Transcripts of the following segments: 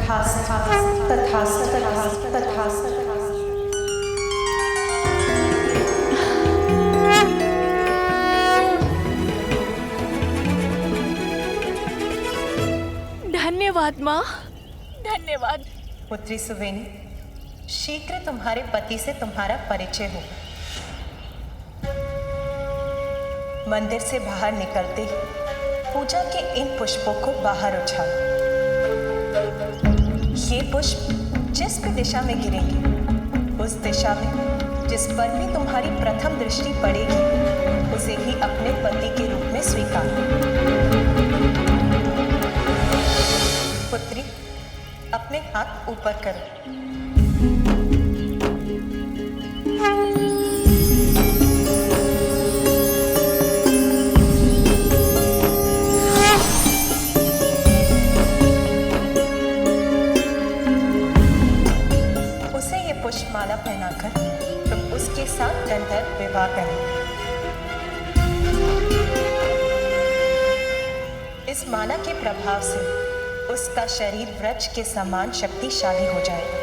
तथास्तु तथास्तु तथास्तु तथास्तु। धन्यवाद माँ, धन्यवाद। पुत्री सुवेनी, शीघ्र तुम्हारे पति से तुम्हारा परिचय हो। मंदिर से बाहर निकलते ही पूजा के इन पुष्पों को बाहर उछालो। ये पुष्प जिस भी दिशा में गिरेंगे, उस दिशा में जिस पर भी तुम्हारी प्रथम दृष्टि पड़ेगी, उसे ही अपने पति के रूप में स्वीकारो। पुत्री, अपने हाथ ऊपर करो। पुष्पमाला पहनाकर तुम उसके साथ गंधर्व विवाह करो। इस माला के प्रभाव से उसका शरीर वृक्ष के समान शक्तिशाली हो जाएगा।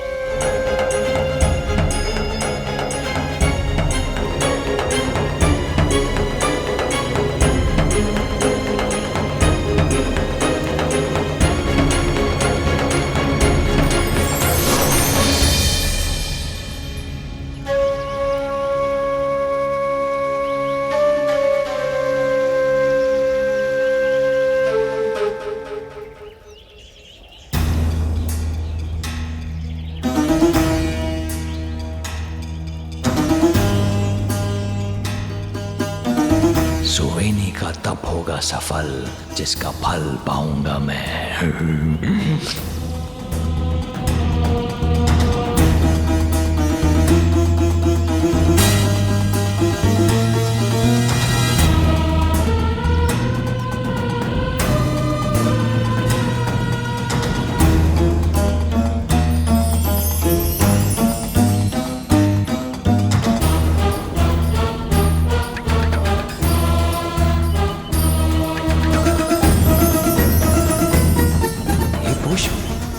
सुवेनी का तप होगा सफल, जिसका फल पाऊंगा मैं।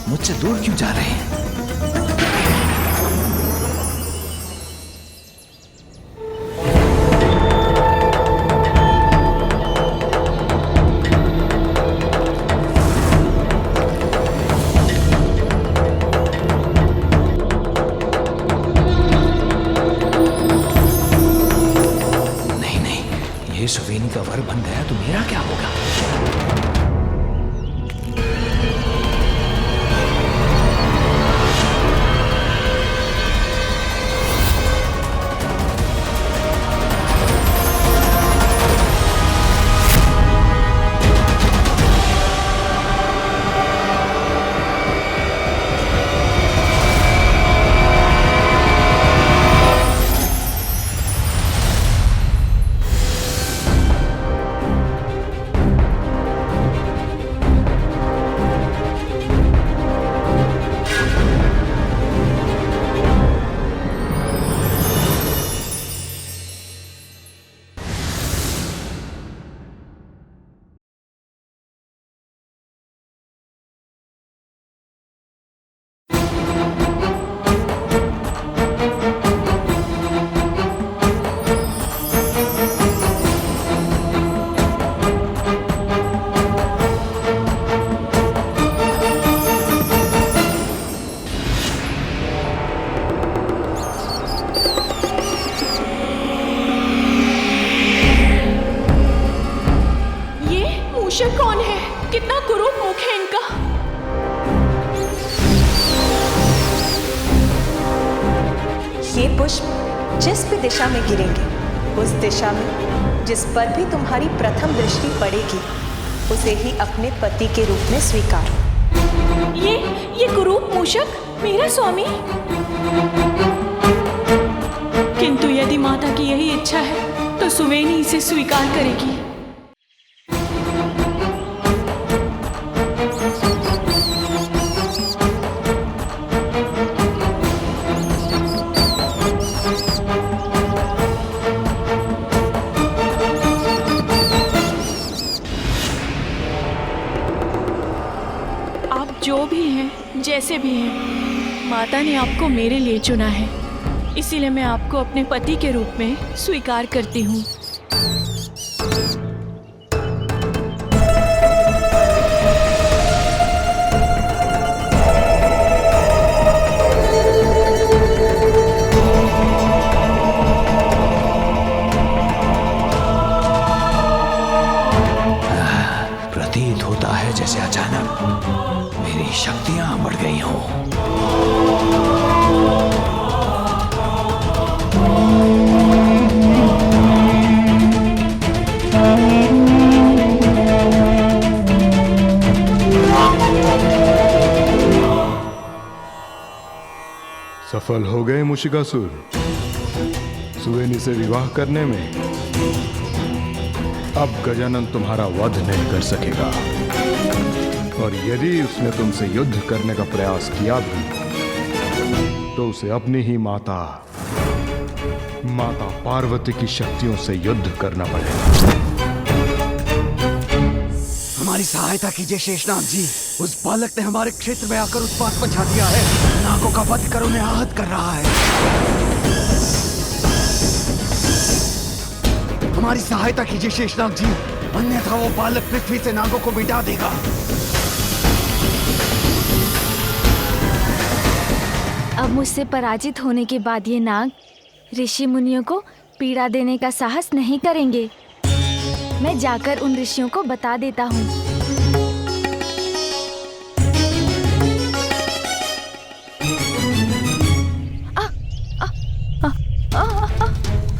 मुझसे दूर क्यों जा रहे हैं? नहीं नहीं, ये सुवेनी का वर बन गया तो मेरा क्या होगा? कौन है? कितना कुरूप मुख है इनका। ये पुष्प जिस भी दिशा में गिरेंगे, उस दिशा में जिस पर भी तुम्हारी प्रथम दृष्टि पड़ेगी, उसे ही अपने पति के रूप में स्वीकारो। ये कुरूप मूषक मेरा स्वामी। किंतु यदि माता की यही इच्छा है तो सुवेनी इसे स्वीकार करेगी। जो भी हैं, जैसे भी हैं, माता ने आपको मेरे लिए चुना है, इसीलिए मैं आपको अपने पति के रूप में स्वीकार करती हूँ। प्रतीत होता है जैसे अचानक मेरी शक्तियां बढ़ गई हों। सफल हो गए मूषिकासुर सुवेनी से विवाह करने में। अब गजानन तुम्हारा वध नहीं कर सकेगा, और यदि उसने तुमसे युद्ध करने का प्रयास किया भी तो उसे अपनी ही माता पार्वती की शक्तियों से युद्ध करना पड़ेगा। हमारी सहायता कीजिए शेषनाग जी। उस बालक ने हमारे क्षेत्र में आकर उत्पात मचा दिया है। नागों का वध कर उन्हें आहत कर रहा है। हमारी सहायता कीजिए शेषनाग जी, अन्यथा वो बालक पृथ्वी से नागों को मिटा देगा। अब मुझसे पराजित होने के बाद ये नाग ऋषि मुनियों को पीड़ा देने का साहस नहीं करेंगे। मैं जाकर उन ऋषियों को बता देता हूँ।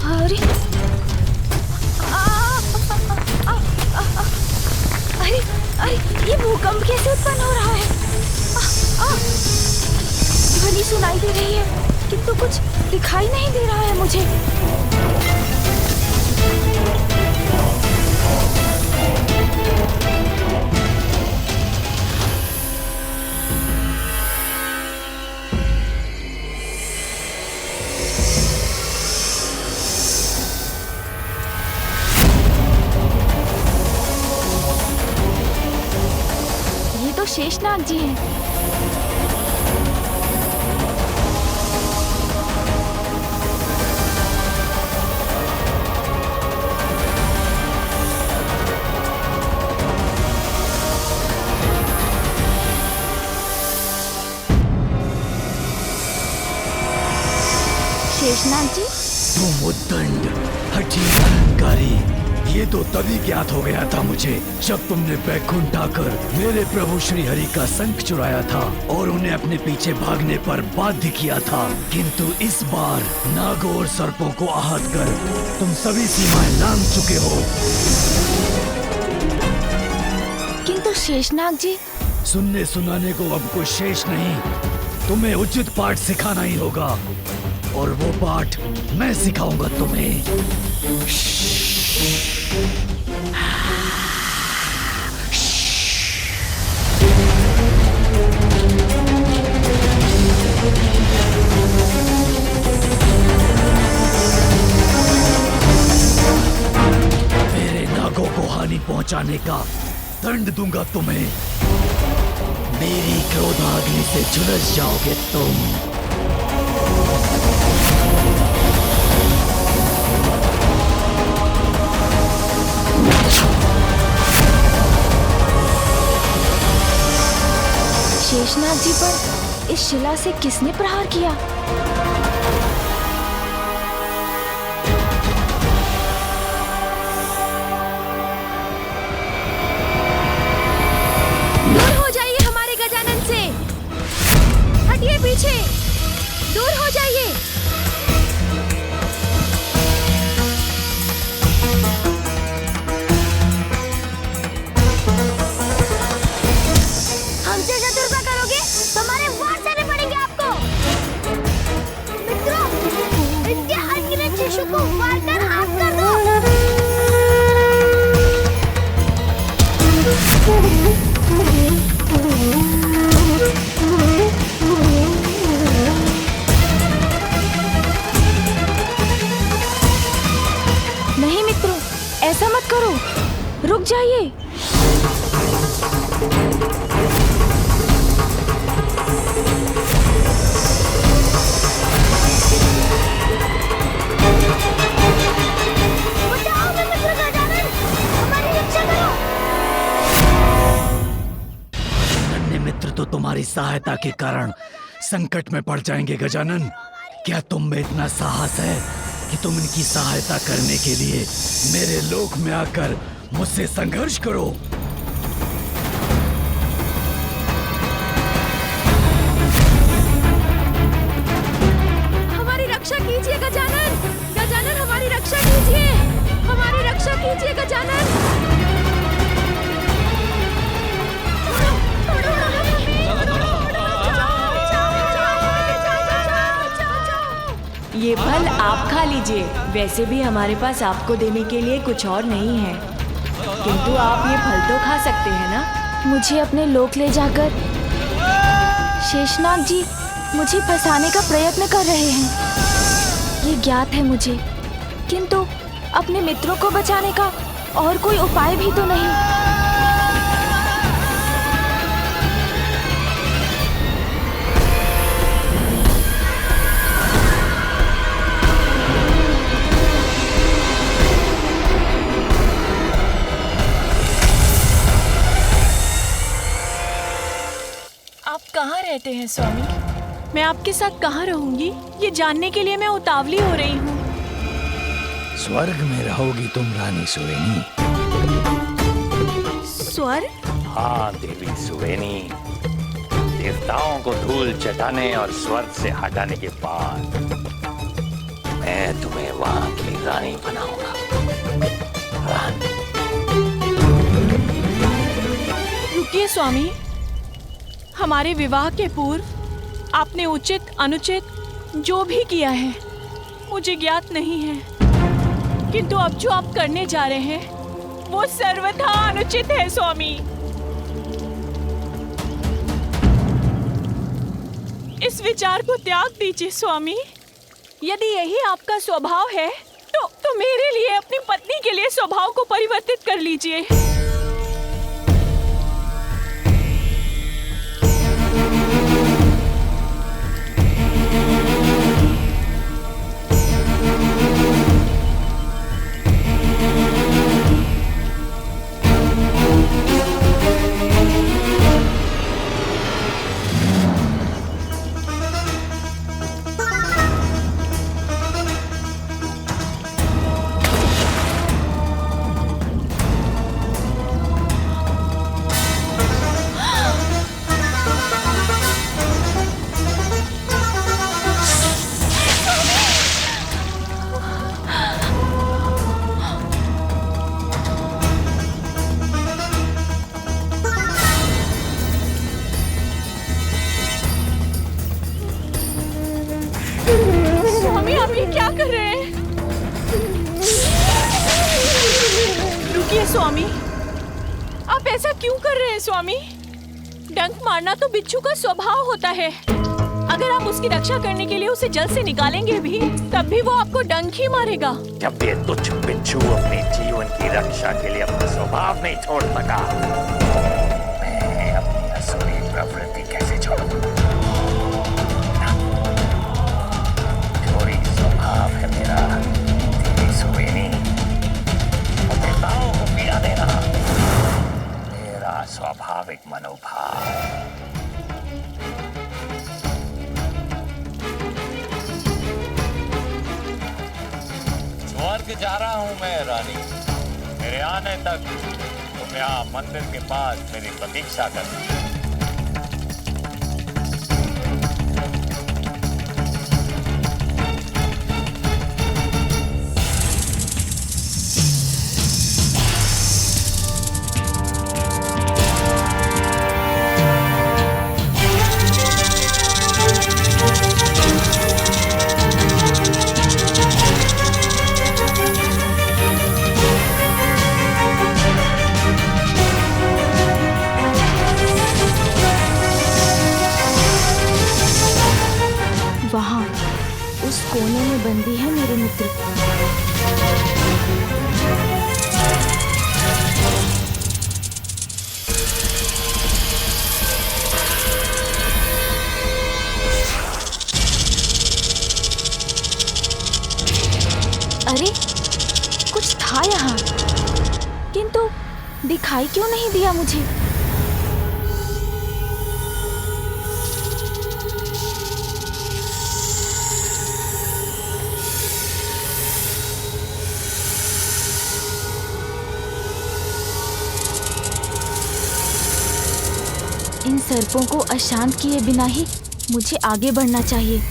अरे अरे अरे ये भूकंप कैसे उत्पन्न हो रहा है? ध्वनि सुनाई दे रही है किंतु कुछ दिखाई नहीं दे रहा है मुझे। ये तो शेषनाग जी हैं। शेषनाग जी, तुम उद्दंड, हठी, अहंकारी, ये तो तभी ज्ञात हो गया था मुझे जब तुमने बैकुंठ आकर मेरे प्रभु श्री हरि का शंख चुराया था और उन्हें अपने पीछे भागने पर बाध्य किया था। किंतु इस बार नागों और सर्पों को आहत कर तुम सभी सीमाएं लांघ चुके हो। किंतु शेषनाग जी, सुनने सुनाने को अब कुछ शेष नहीं, तुम्हें उचित पाठ सिखाना ही होगा, और वो पाठ मैं सिखाऊंगा तुम्हें। मेरे नागों को हानि पहुंचाने का दंड दूंगा तुम्हें। मेरी क्रोधाग्नि से झुलस जाओगे तुम। शेषनाग जी पर इस शिला से किसने प्रहार किया? दूर हो जाइए हमारे गजानन से, हटिए पीछे, दूर हो जाइए। हमसे शत्रुता करोगे तो हमारे वार देने पड़ेंगे आपको। मित्रों, इसके अनगिनत शिशु को वार कर हाथ कर दो। नहीं मित्रों, ऐसा मत करो, रुक जाइए। तुम्हारी सहायता के कारण संकट में पड़ जाएंगे गजानन। क्या तुम में इतना साहस है कि तुम इनकी सहायता करने के लिए मेरे लोक में आकर मुझसे संघर्ष करो? हमारी रक्षा कीजिए गजानन, गजानन हमारी रक्षा कीजिए, हमारी रक्षा कीजिए गजानन। ये फल आप खा लीजिए। वैसे भी हमारे पास आपको देने के लिए कुछ और नहीं है, किंतु आप ये फल तो खा सकते हैं ना। मुझे अपने लोक ले जाकर शेषनाग जी मुझे फंसाने का प्रयत्न कर रहे हैं, ये ज्ञात है मुझे, किंतु अपने मित्रों को बचाने का और कोई उपाय भी तो नहीं। आप कहाँ रहते हैं स्वामी? मैं आपके साथ कहाँ रहूंगी, ये जानने के लिए मैं उतावली हो रही हूँ। स्वर्ग में रहोगी तुम रानी सुवेनी। स्वर्ग? हाँ देवी सुवेनी, देवताओं को धूल चटाने और स्वर्ग से हटाने के बाद मैं तुम्हें वहां की रानी बनाऊंगा। रानी। रुकिए स्वामी, हमारे विवाह के पूर्व आपने उचित अनुचित जो भी किया है मुझे ज्ञात नहीं है, किंतु अब जो आप करने जा रहे हैं वो सर्वथा अनुचित है स्वामी। इस विचार को त्याग दीजिए स्वामी। यदि यही आपका स्वभाव है तो मेरे लिए, अपनी पत्नी के लिए स्वभाव को परिवर्तित कर लीजिए। स्वामी आप ये क्या कर रहे हैं? रुकिए स्वामी, आप ऐसा क्यों कर रहे हैं स्वामी? डंक मारना तो बिच्छू का स्वभाव होता है। अगर आप उसकी रक्षा करने के लिए उसे जल से निकालेंगे भी, तब भी वो आपको डंक ही मारेगा। जब ये तुच्छ बिच्छू अपने जीवन की रक्षा के लिए अपना स्वभाव नहीं छोड़ सका, मैं अपनी असुरी प्रवृत्ति कैसे छोड़ूं? स्वभाव है मेरा देवी सुवेनी, देवताओं को पीड़ा देना मेरा स्वाभाविक मनोभाव। स्वर्ग जा रहा हूं मैं रानी। मेरे आने तक तुम यहाँ मंदिर के पास मेरी प्रतीक्षा करना। वहाँ उस कोने में बंदी है मेरे मित्र। अरे कुछ था यहाँ, किंतु दिखाई क्यों नहीं दिया मुझे? इन सर्पों को अशांत किए बिना ही मुझे आगे बढ़ना चाहिए।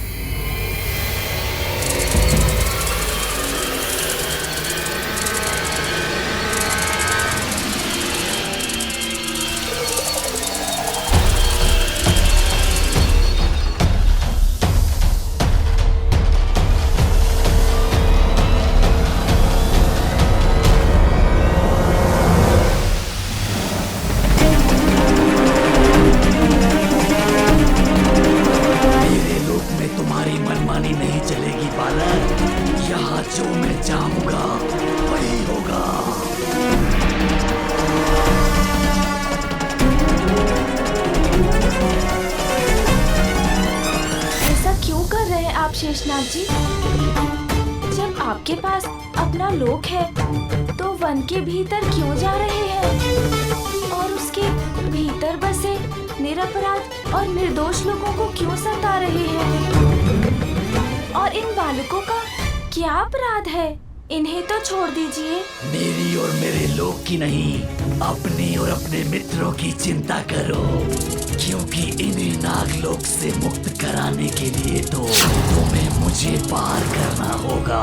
शेषनाग जी, जब आपके पास अपना लोक है तो वन के भीतर क्यों जा रहे हैं और उसके भीतर बसे निरपराध और निर्दोष लोगों को क्यों सता रहे हैं? और इन बालकों का क्या अपराध है? इन्हें तो छोड़ दीजिए। मेरी और मेरे लोक की नहीं, अपनी और अपने मित्रों की चिंता करो, क्योंकि इन्हें नागलोक से मुक्त कराने के लिए तो तुम्हें मुझे पार करना होगा।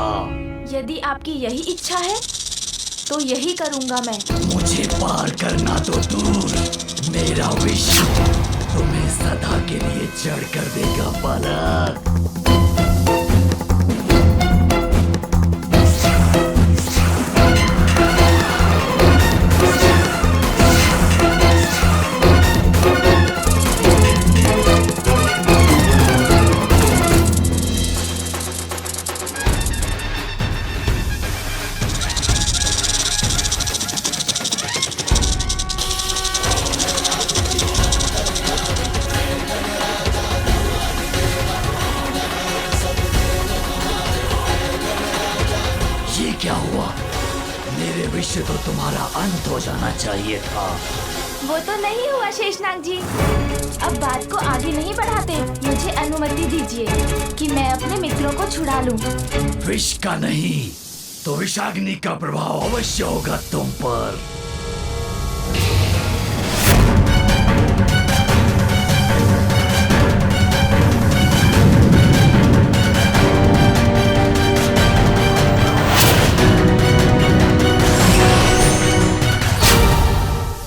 यदि आपकी यही इच्छा है तो यही करूंगा मैं। मुझे पार करना तो दूर, मेरा विष तुम्हें सदा के लिए जड़ कर देगा बालक। क्या हुआ? मेरे विष से तो तुम्हारा अंत हो जाना चाहिए था। वो तो नहीं हुआ शेषनाग जी। अब बात को आगे नहीं बढ़ाते, मुझे अनुमति दीजिए कि मैं अपने मित्रों को छुड़ा लूं। विष का नहीं तो विषाग्नि का प्रभाव अवश्य होगा तुम पर।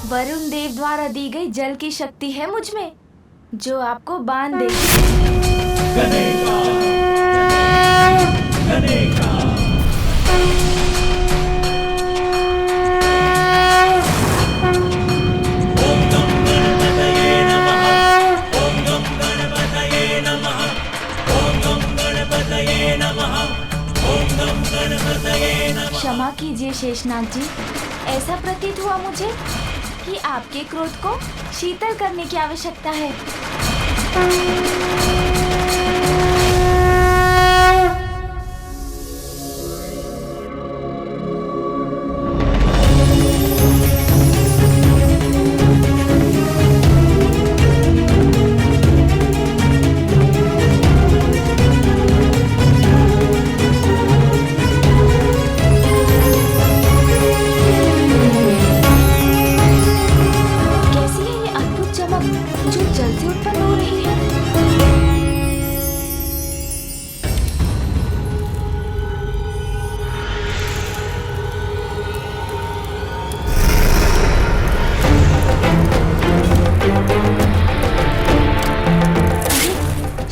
वरुण देव द्वारा दी गई जल की शक्ति है मुझ में, जो आपको बांध दे। क्षमा कीजिए शेषनाग जी, ऐसा प्रतीत हुआ मुझे कि आपके क्रोध को शीतल करने की आवश्यकता है।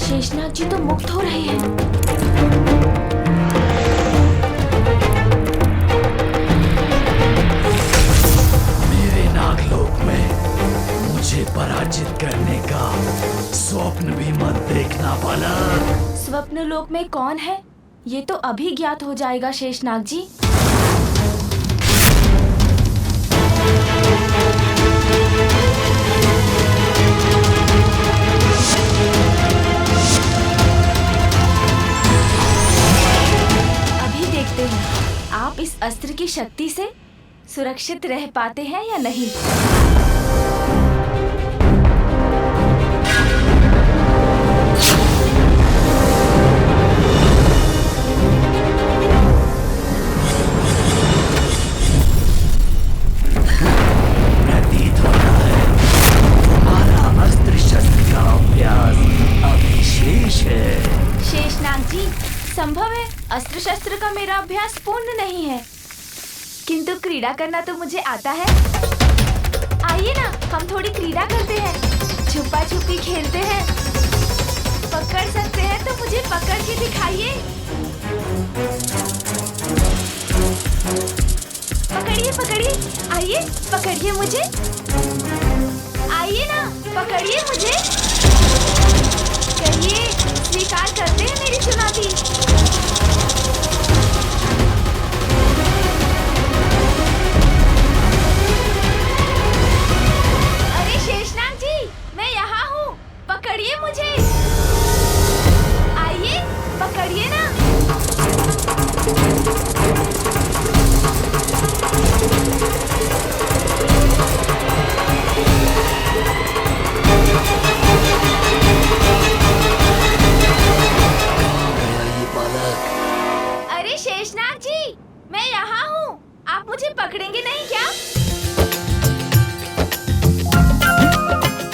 शेषनाग जी तो मुक्त हो रहे हैं। मेरे नागलोक में मुझे पराजित करने का स्वप्न भी मत देखना बालक। स्वप्न लोक में कौन है ये तो अभी ज्ञात हो जाएगा शेषनाग जी। आप इस अस्त्र की शक्ति से सुरक्षित रह पाते हैं या नहीं? प्रतीत होता है तुम्हारा का मेरा अभ्यास पूर्ण नहीं है, किंतु क्रीड़ा करना तो मुझे आता है। आइए ना, हम थोड़ी क्रीड़ा करते हैं, छुपा छुपी खेलते हैं। पकड़ सकते हैं तो मुझे पकड़ के दिखाइए। पकड़िए पकड़िए, आइए पकड़िए मुझे। आइए ना, पकड़िए मुझे। कहिए, स्वीकार करते हैं मेरी चुनौती? अरे शेषनाग जी, मैं यहाँ हूँ, पकड़िए मुझे। आइए, पकड़िए ना। अरे शेषनाग जी, मैं यहाँ हूँ, आप मुझे पकड़ेंगे नहीं क्या?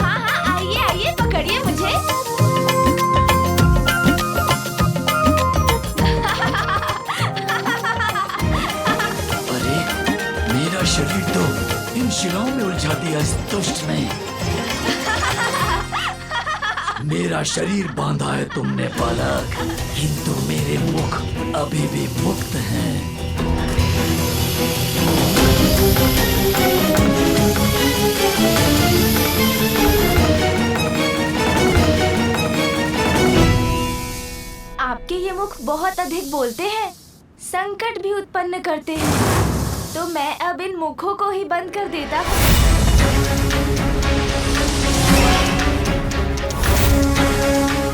हाँ हाँ, आइए आइए, पकड़िए मुझे। अरे मेरा शरीर तो इन शिलाओं में उलझा दिया इस दुष्ट ने। मेरा शरीर बांधा है तुमने बालक, किंतु मेरे मुख अभी भी मुक्त हैं। आपके ये मुख बहुत अधिक बोलते हैं, संकट भी उत्पन्न करते हैं, तो मैं अब इन मुखों को ही बंद कर देता हूँ।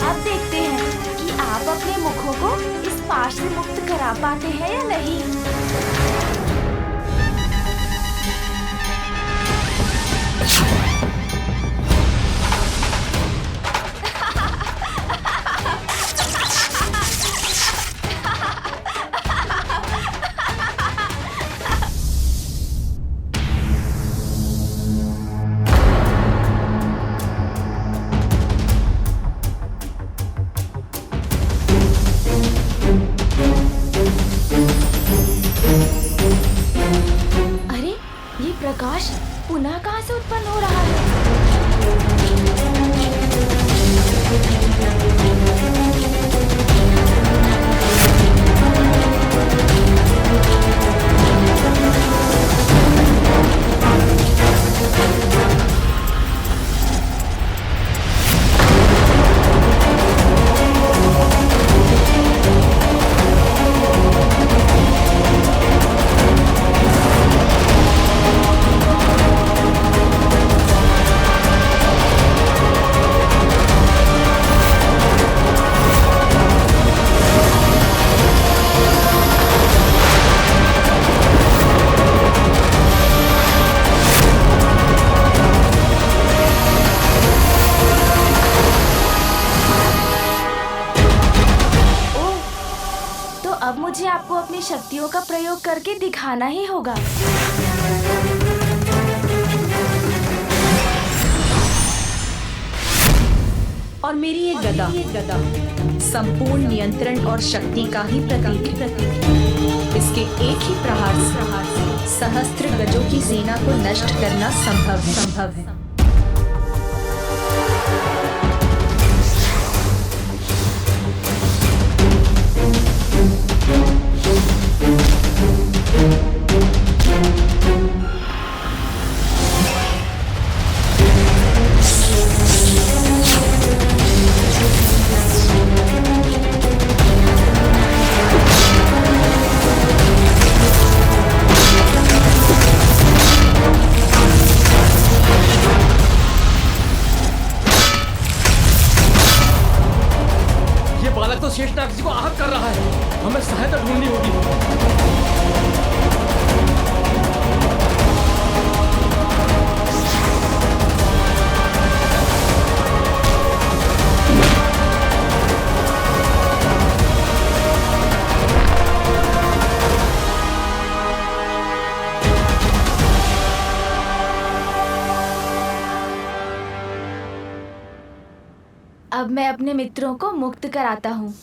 अब देखते हैं कि आप अपने मुखों को इस पाश से मुक्त करा पाते हैं या नहीं। प्रकाश पुनः कहाँ से उत्पन्न हो रहा है? अब मुझे आपको अपनी शक्तियों का प्रयोग करके दिखाना ही होगा। और मेरी ये गदा संपूर्ण नियंत्रण और शक्ति का ही प्रतीक है। इसके एक ही प्रहार से सहस्त्र गजों की सेना को नष्ट करना संभव है। तो शेषनाग जी को आहत कर रहा है, हमें सहायता ढूंढनी होगी। अब मैं अपने मित्रों को मुक्त कराता हूँ।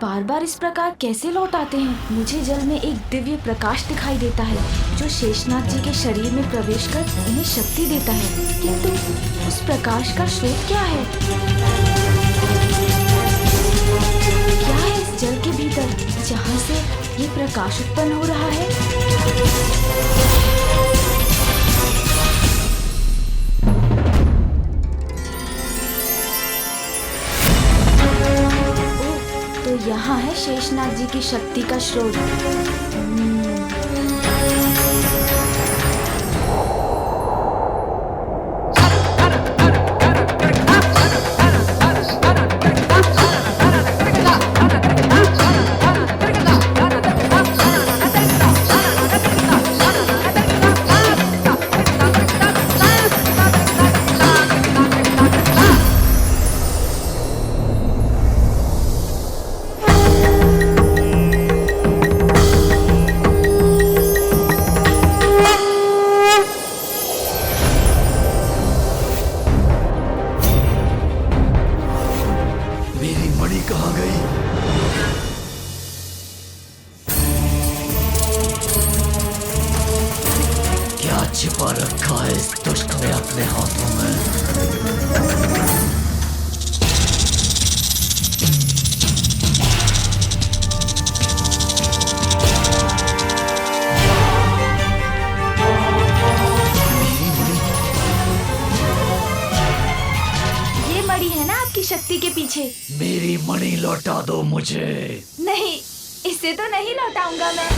बार बार इस प्रकार कैसे लौट आते हैं? मुझे जल में एक दिव्य प्रकाश दिखाई देता है जो शेषनाग जी के शरीर में प्रवेश कर इन्हें शक्ति देता है, किंतु उस प्रकाश का स्रोत क्या है? क्या है इस जल के भीतर जहाँ से ये प्रकाश उत्पन्न हो रहा है? तो यहाँ है शेषनाग जी की शक्ति का स्रोत। छिपा रखा है इस दुष्ट ने अपने हाथों में। ये मणि है ना आपकी शक्ति के पीछे? मेरी मणि लौटा दो मुझे। नहीं, इसे तो नहीं लौटाऊंगा मैं।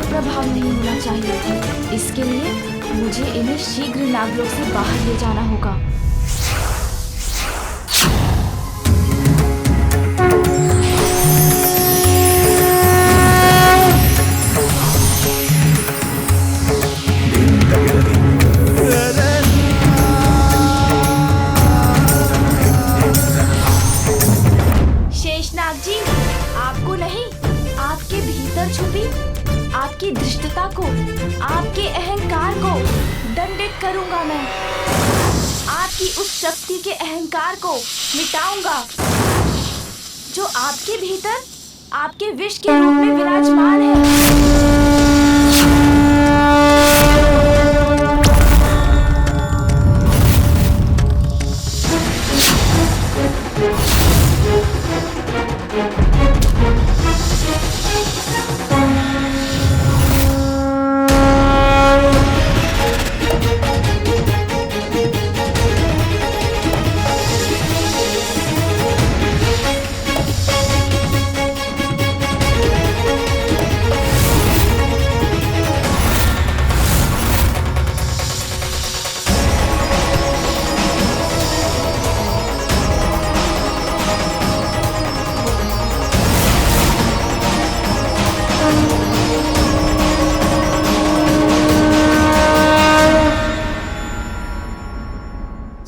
प्रभाव नहीं होना चाहिए। इसके लिए मुझे इन्हें शीघ्र नागलोक से बाहर ले जाना होगा। शेषनाग जी, आपको नहीं, आपके भीतर छुपी आपकी धृष्टता को, आपके अहंकार को दंडित करूंगा मैं। आपकी उस शक्ति के अहंकार को मिटाऊंगा जो आपके भीतर आपके विष के रूप में विराजमान है।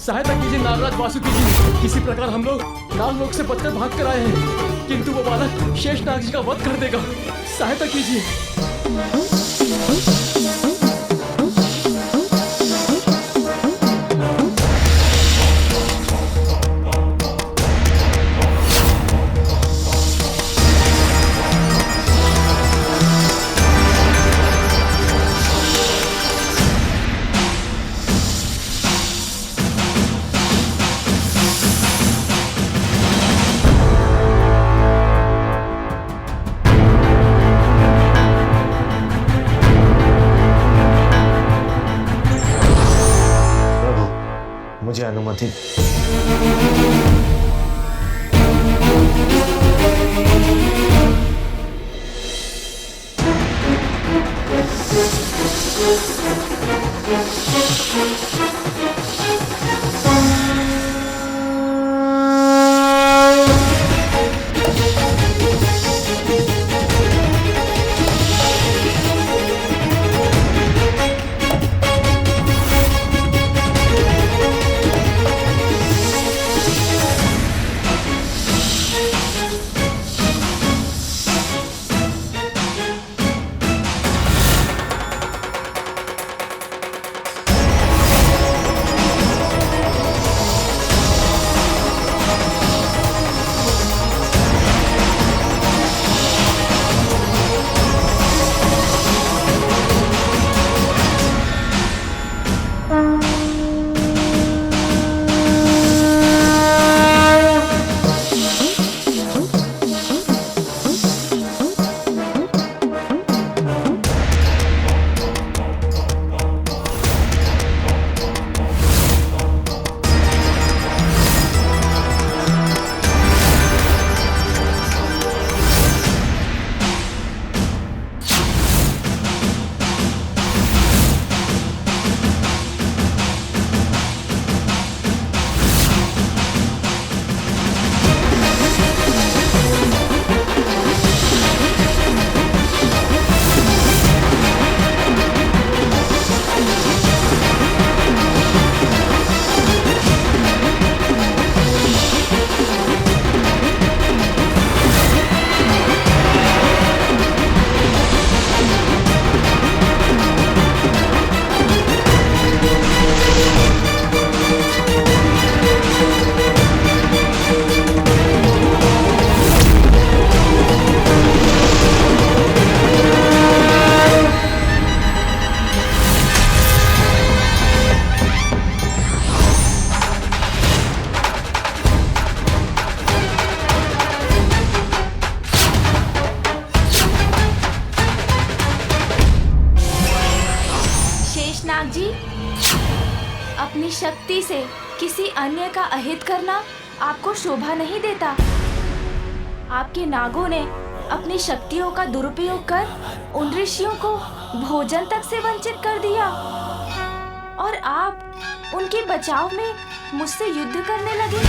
सहायता कीजिए नागराज वासुकी जी। किसी प्रकार हम लोग नागलोक से बचकर भाग कर आए हैं, किंतु वो बालक शेषनाग जी का वध कर देगा। सहायता कीजिए। मुझे अनुमति। अपनी शक्ति से किसी अन्य का अहित करना आपको शोभा नहीं देता। आपके नागों ने अपनी शक्तियों का दुरुपयोग कर उन ऋषियों को भोजन तक से वंचित कर दिया और आप उनके बचाव में मुझसे युद्ध करने लगे।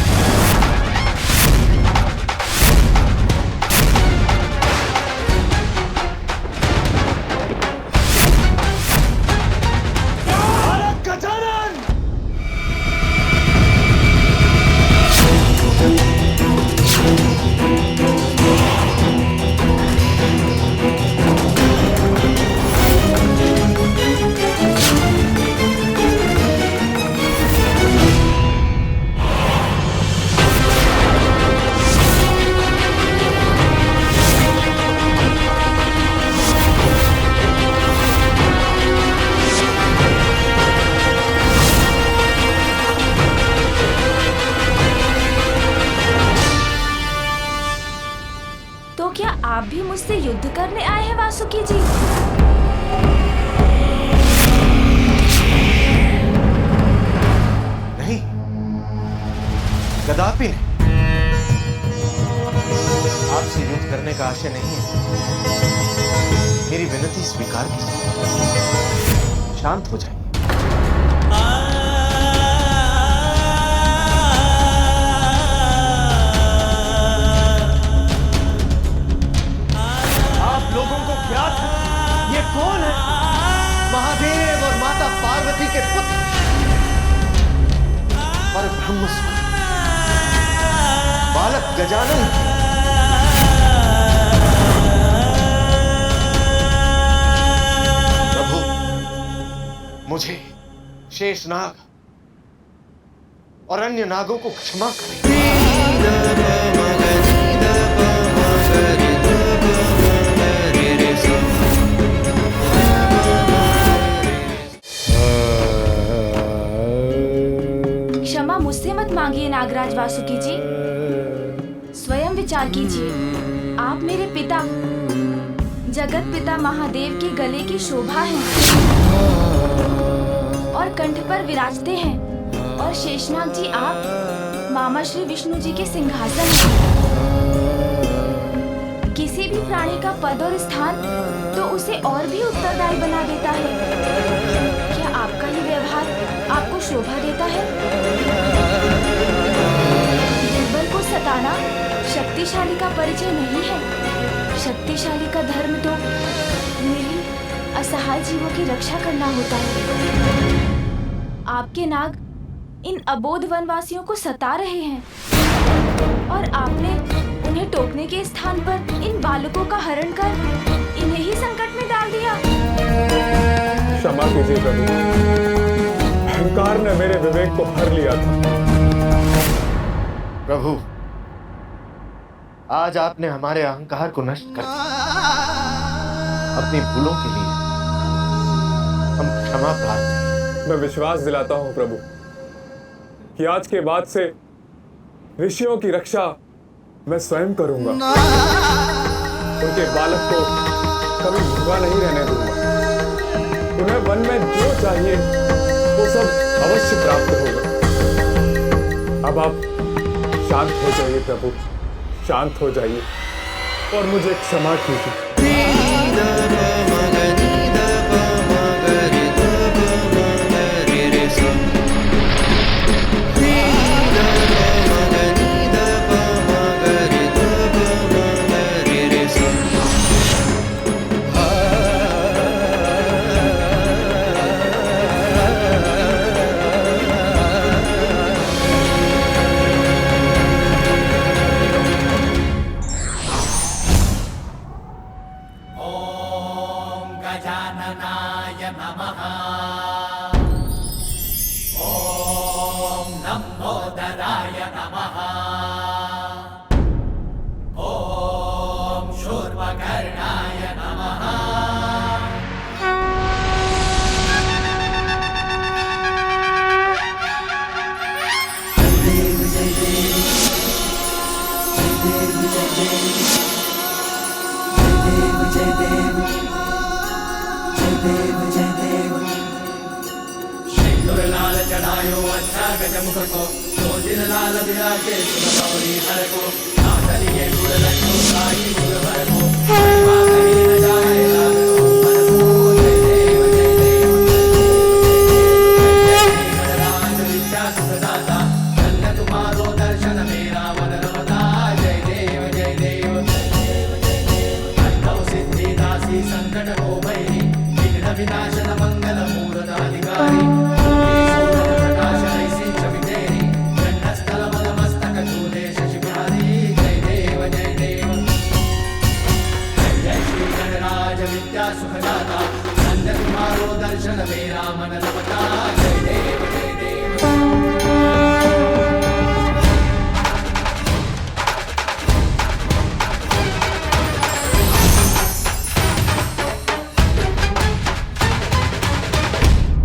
तो क्या आप भी मुझसे युद्ध करने आए हैं वासुकी जी? नहीं, कदापि नहीं। आपसे युद्ध करने का आशय नहीं है। मेरी विनती स्वीकार कीजिए, शांत हो जाइए। लोगों को ज्ञात है ये कौन है? महादेव और माता पार्वती के पुत्र पर ब्रह्म बालक गजानन। प्रभु, मुझे शेषनाग और अन्य नागों को क्षमा करें। क्षमा मुझसे मत मांगिए नागराज वासुकी जी, स्वयं विचार कीजिए। आप मेरे पिता जगत पिता महादेव के गले की शोभा हैं और कंठ पर विराजते हैं, और शेषनाग जी आप मामा श्री विष्णु जी के सिंहासन हैं। किसी भी प्राणी का पद और स्थान तो उसे और भी उत्तरदायी बना देता है। क्या आपका ही व्यवहार आपको शोभा देता है? दुर्बल को सताना शक्तिशाली का परिचय नहीं है। शक्तिशाली का धर्म तो निरीह असहाय जीवों की रक्षा करना होता है। आपके नाग इन अबोध वनवासियों को सता रहे हैं और आपने उन्हें टोकने के स्थान पर इन बालकों का हरण कर इन्हें ही संकट में डाल दिया। क्षमा कीजिए प्रभु, अहंकार ने मेरे विवेक को हर लिया था। प्रभु, आज आपने हमारे अहंकार को नष्ट कर दिया। अपनी भूलों के लिए हम क्षमा प्रार्थी हैं। मैं विश्वास दिलाता हूं प्रभु कि आज के बाद से ऋषियों की रक्षा मैं स्वयं करूंगा। उनके बालक को कभी भूखा नहीं रहने दूंगा। उन्हें वन में जो चाहिए वो सब अवश्य प्राप्त होगा। अब आप शांत हो जाइए प्रभु, शांत हो जाइए और मुझे क्षमा कीजिए। चढ़ायो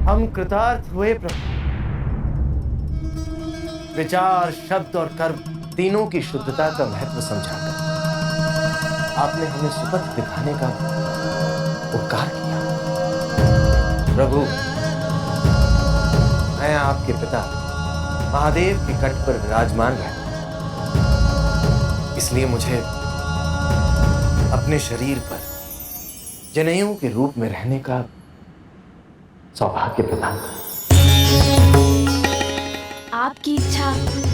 हम कृतार्थ हुए प्रभु। विचार, शब्द और कर्म तीनों की शुद्धता का महत्व समझाकर आपने हमें सुपथ दिखाने का उपकार किया। प्रभु, मैं आपके पिता महादेव के कट पर विराजमान रहता हूं, इसलिए मुझे अपने शरीर पर जनेऊ के रूप में रहने का सौभाग्य प्रदान करें। आपकी इच्छा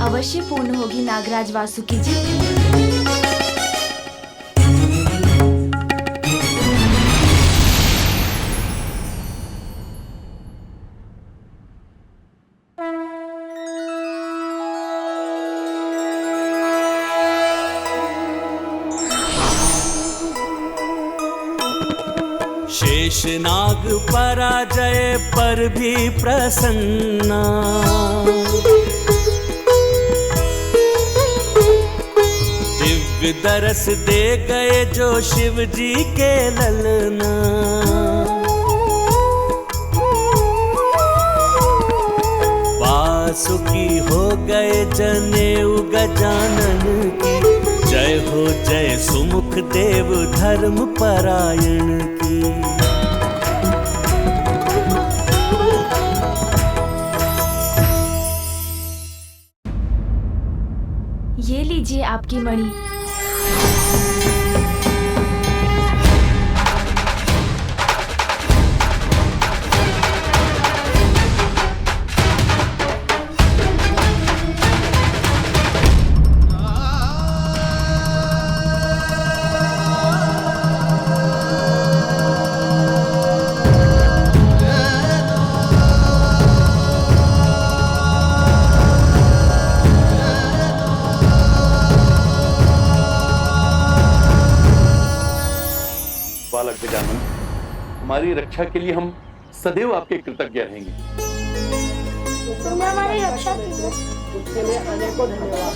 अवश्य पूर्ण होगी नागराज वासुकी जी। शेषनाग पराजय पर भी प्रसन्ना, दिव्य दरस दे गए जो शिव जी के ललना। वासुकी हो गए जनेऊ गजानन की, जय हो जय सुमुख देव धर्म परायण की। ये लीजिए आपकी मणि। बालक गजानन, हमारी रक्षा के लिए हम सदैव आपके कृतज्ञ रहेंगे। तुमने हमारी रक्षा की है, उसके लिए अनेकों धन्यवाद।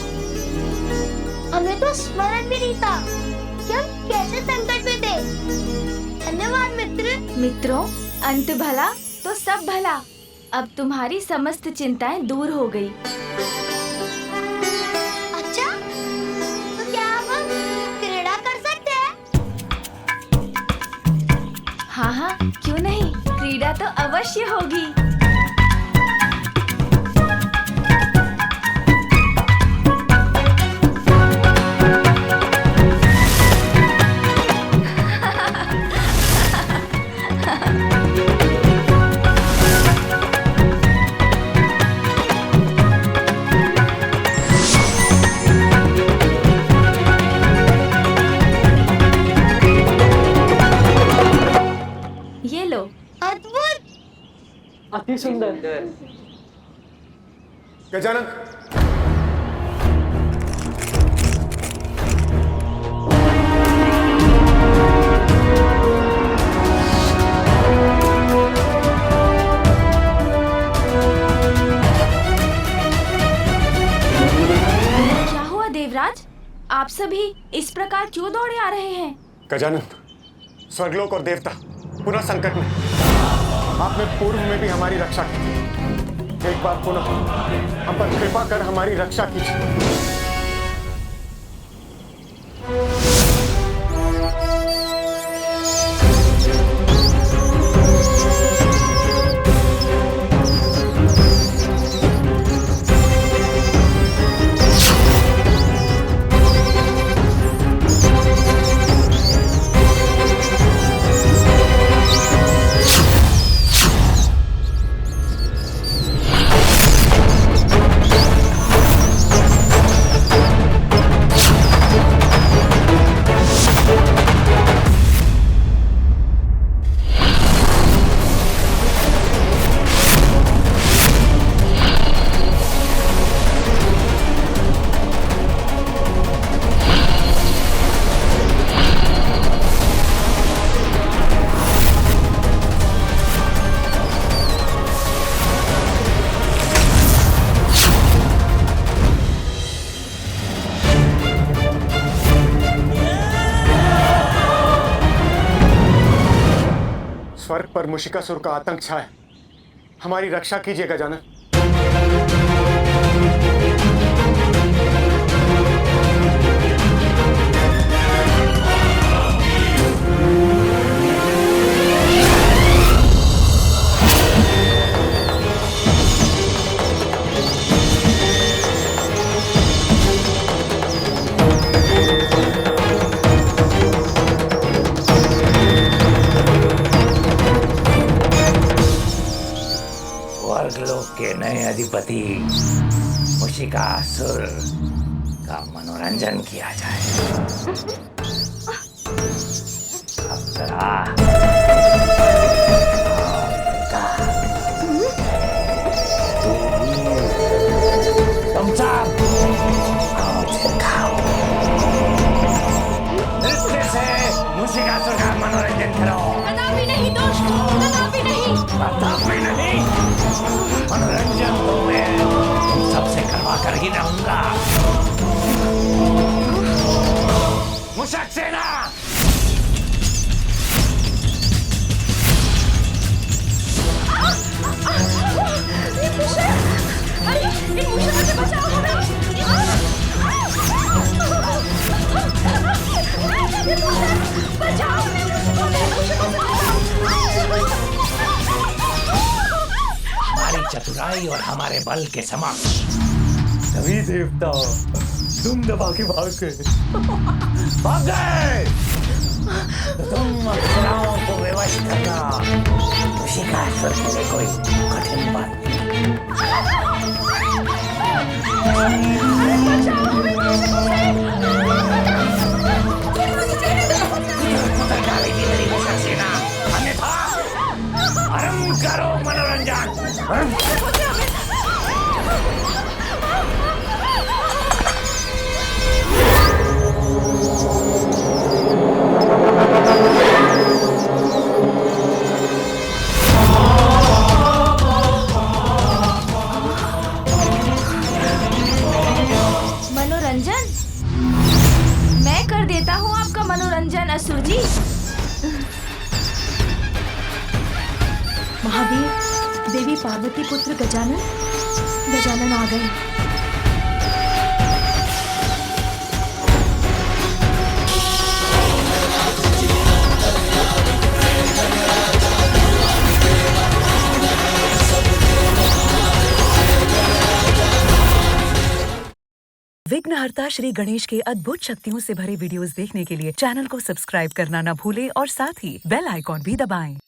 हमें तो स्मरण भी नहीं था कि हम कैसे संकट में थे। धन्यवाद मित्र। मित्रों, अंत भला तो सब भला। अब तुम्हारी समस्त चिंताएं दूर हो गई। अच्छा, तो क्या हम क्रीड़ा कर सकते हैं? हाँ हाँ, क्यों नहीं, क्रीड़ा तो अवश्य होगी। ये लो। अद्भुत, अति सुंदर। गजानन, क्या हुआ देवराज? आप सभी इस प्रकार क्यों दौड़े आ रहे हैं? गजानन, स्वर्गलोक और देवता पुनः संकट में। आपने पूर्व में भी हमारी रक्षा की थी। एक बार पुनः हम पर कृपा कर हमारी रक्षा कीजिए। स्वर्ग पर मुशिकासुर का आतंक छाया। हमारी रक्षा कीजिए गजानन। स्वर्गलोक के नए अधिपति मुशिकासुर का मनोरंजन किया जाए। अप्सरा, तुम सब आओ खाओ। नृत्य से मुशिकासुर का मनोरंजन करो। कदापि नहीं दोस्त, कदापि नहीं। कदापि नहीं। मनोरंजन तो मैं तुम सबसे करवा कर ही रहूंगा। मुशक सेना, ये मुशक! अरे इन मुशकों से बचाओ हमें! ये मुशक! बचाओ हमें! मुशकों से बचाओ! हमारी चतुराई और हमारे बल के समक्ष सभी देवता तुम दबा के भाग गए। भाग गए तो तुम अप्सराओं को विवश करना मुशिकासुर के लिए कोई कठिन बात नहीं। मेरी मुशक सेना, अन्यथा आरंभ करो मनोरंजन। मनोरंजन? मैं कर देता हूँ आपका मनोरंजन असुर जी। महादेव, देवी पार्वती पुत्र गजानन आ गए। विघ्नहर्ता श्री गणेश के अद्भुत शक्तियों से भरे वीडियोस देखने के लिए चैनल को सब्सक्राइब करना न भूलें और साथ ही बेल आइकॉन भी दबाएं।